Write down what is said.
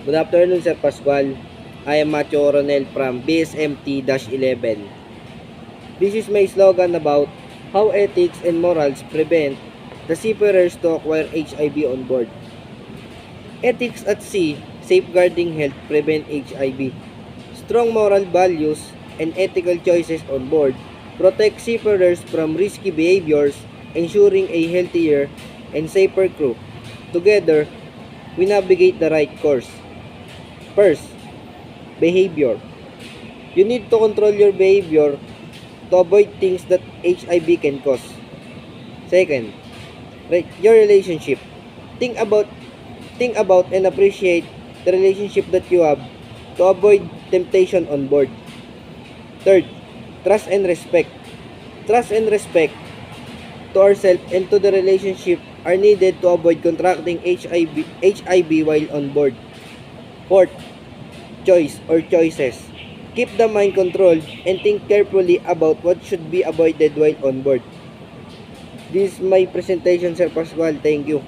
Good afternoon, Sir Pascual. I am Macho Coronel from BSMT-11. This is my slogan about how ethics and morals prevent the seafarers to acquire HIV on board. Ethics at sea, safeguarding health, prevent HIV. Strong moral values and ethical choices on board protect seafarers from risky behaviors, ensuring a healthier and safer crew. Together, we navigate the right course. First, behavior. You need to control your behavior to avoid things that HIV can cause. Second, your relationship. Think about think about and appreciate the relationship that you have to avoid temptation on board. Third, trust and respect. Trust and respect to ourselves and to the relationship are needed to avoid contracting HIV while on board. Fourth, choice or choices. Keep the mind controlled and think carefully about what should be avoided while on board. This is my presentation, Sir Pascual. Thank you.